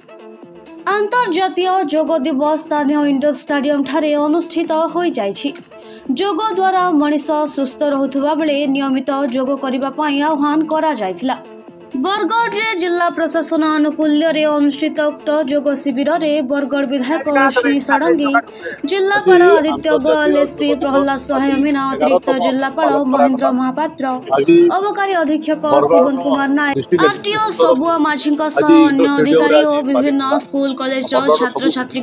अंतर्जातीय योग दिवस स्थानीय इंडोर स्टेडियम ठारे अनुष्ठित हो जाइछि। योग द्वारा मनीष सुस्थ रहुथुबा बेले नियमित योग करिबा पई आह्वान करा जायथिला। बरगढ़ रे जिला प्रशासन अनुकूल्य रे अनुष्ठित उक्त योग शिविर रे बरगढ़ विधायक श्री षडंगी, जिलापाल आदित्य गोयल, एसपी प्रहलाद सहाय मीना, अतिरिक्त जिलापाल महेंद्र महापात्र, अबकारी अधीक्षक शिवन कुमार नायक, आरटीओ सबुआ माझी अन्य अधिकारी और विभिन्न स्कूल कॉलेज छात्र छात्री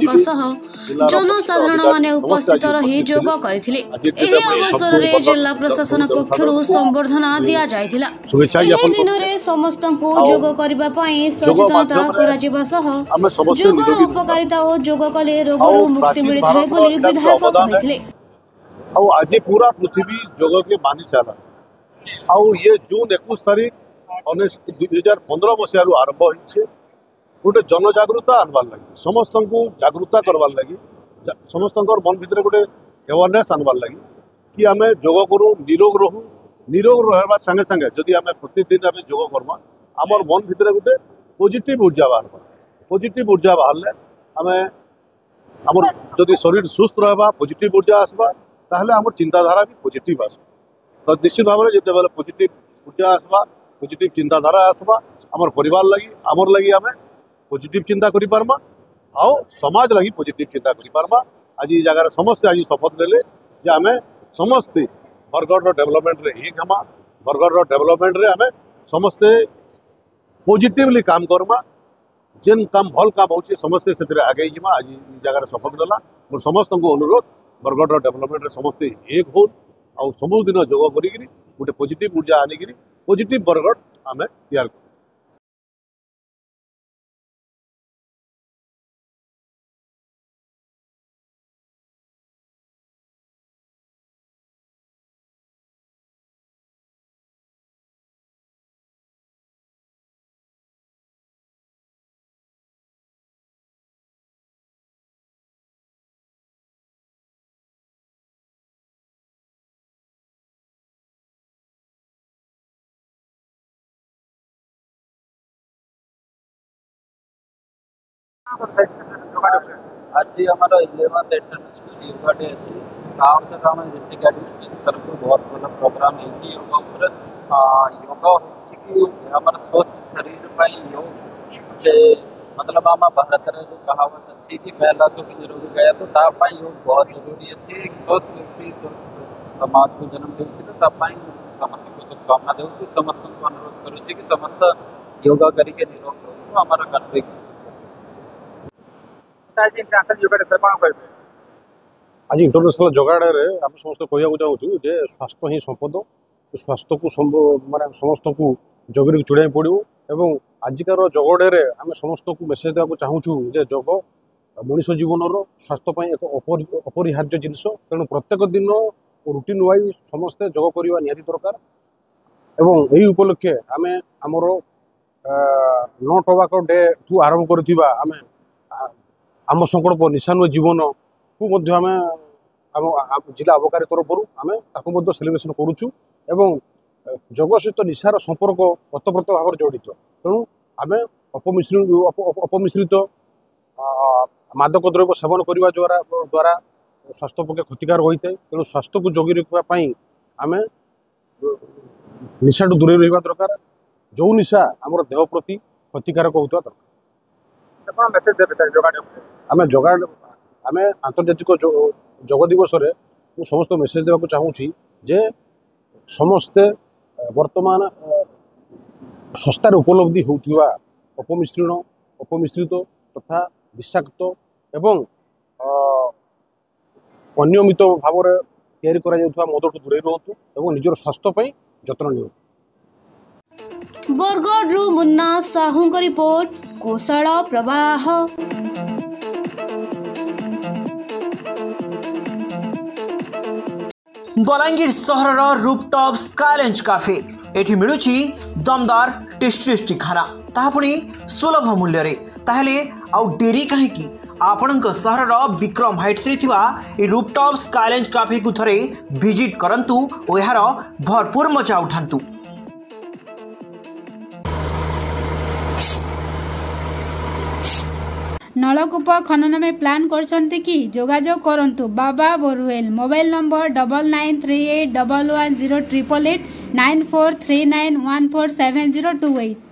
जनसाधारण माने उपस्थित रही योग करथिले। एही अवसर रे जिला प्रशासन पक्षरु संबर्धना दिया जायथिला। एही दिन रे समस्त योग करबा पई सचेतनता कराजिबा सह योगर उपकारिता और योग कले रोगरु मुक्ति मिलिथाय बोली विधायक कहिथिले। आ आज पूरा पृथ्वी योग के मानि चला आ ये जून 21 तारीख 2015 मसीह आरंभ होइछे। गोटे जन जागरूकता आनबार लगी, समस्त को जागरूकता करवार लगी, समस्त मन भितर गोटे अवेयरनेस आनबार लगी कि आम योग करूँ, निरोग रहूँ। निरोग रहा संगे संगे जदि आम प्रतिदिन आम योग करमा आमर मन भितर गोटे पॉजिटिव ऊर्जा बाहर। पॉजिटिव ऊर्जा बाहर आम आमर जदि शरीर सुस्थ रहा, पॉजिटिव ऊर्जा आसवा ताहले आमर चिंताधारा भी पॉजिटिव आस। तो निश्चित भाव में जिते बेले पॉजिटिव ऊर्जा आसवा, पॉजिटिव चिंताधारा आसवा आमर परिवार लगी, आमर लगी आम पॉजिटिव चिंता करि पारमा आउ समाज लगी पॉजिटिव चिंता करि पारमा। आज ये जगह समस्ते आज शपथ ले जे आम समस्ते बरगढ़ डेवलपमेंट रे एक हमा बरगढ़ डेवलपमेंट रे आम समस्ते पॉजिटिवली काम करमा। जेन काम भल काम होचे समस्ते से आगे जीमा। आज जगह शपथ नेला मोर समस्त को अनुरोध बरगढ़ डेवलपमेंट रे समस्ते एक हो आ सबुदिन योग करी गोटे पॉजिटिव ऊर्जा आनिकी पॉजिटिव बरगढ़ आम तैयार कर। आज हमारा 11th इंटरनेशनल योगा डे अच्छी गाँव से गाँव डिस्ट्रिक्ट एडमिनिस्ट्रेशन तरफ बहुत बड़ा प्रोग्राम है योगा योगा कि हमारा स्वस्थ शरीर पर योग के मतलब आम भारत जो कहावत अच्छी कि पहला तो जरूरी गया तो तापाई योग बहुत जरूरी अच्छी। एक स्वस्थ व्यक्ति स्वस्थ समाज को जन्म देती तापाई समस्त को शुभकामना देती। समस्त को अनुरोध करुँच कि समस्त योगा करके निरोग रहो हमारा कंट्री। आज इंटरनेशनल योगा डे आम समस्त कहूँ चाहूँ जे स्वास्थ्य ही संपद। स्वास्थ्य को माने समस्त को जगरी चुड़ाई पड़ो एवं आजिकार योग डे आम समस्त को मेसेज देवा चाहूँ जे योग मनुष्य जीवन स्वास्थ्य एक अपरिहार्य जिनस। तेणु प्रत्येक दिन रूटीन वाइज समस्ते योग करवा निहाती दरकार। एवं यही उपलक्षे आम आमर नो टोबाको डे ठू आरंभ करथिबा आम आम संकल्प निशानु जीवन को आम जिला अबकारी तरफ आम ताकू सेलिब्रेशन करुचु एवं योग सहित निशार संपर्क ओतप्रोत भाव जड़ित। तेणु आम अपमिश्रित मादक द्रव्य सेवन करने द्वारा स्वास्थ्य पक्षे क्षतिकार होता है। तेणु स्वास्थ्य को जगी रखापी आम निशा दूरे रहा दरकार। जो निशा आम देह प्रति क्षतिकारक होता दरकार। आम जोगा आम आंतर्जातिक योग दिवस समस्त मेसेज देवा चाहूँ जे समस्ते वर्तमान सस्तार उपलब्धि होता अपमिश्रित तथा विषाक्त एवं अनियमित भाव तैयारी करा मदठू दूरे रुहतु एवं निजर स्वास्थ्य जत्न नि। बरगढ़ मुन्ना साहू का रिपोर्ट, कोसाला प्रवाह। बलांगीर सहर रूपटॉप स्काईलैंड कैफे एठी मिलुची दमदार टेस्टी खाना ताहा पुणी सुलभ मूल्य रे। ताहले आउ डेरी कहीं आपणक सहर विक्रम हाइट्स रे थिबा ए रूपटॉप स्काईलैंड कैफे को थरे विजिट करंतु और यार भरपूर मजा उठांतु। नलकूप खनन में प्लान करछन्ति कि जोगाजोग करंतु बाबा बोरवेल। Mobile number 9938110888 9439147028।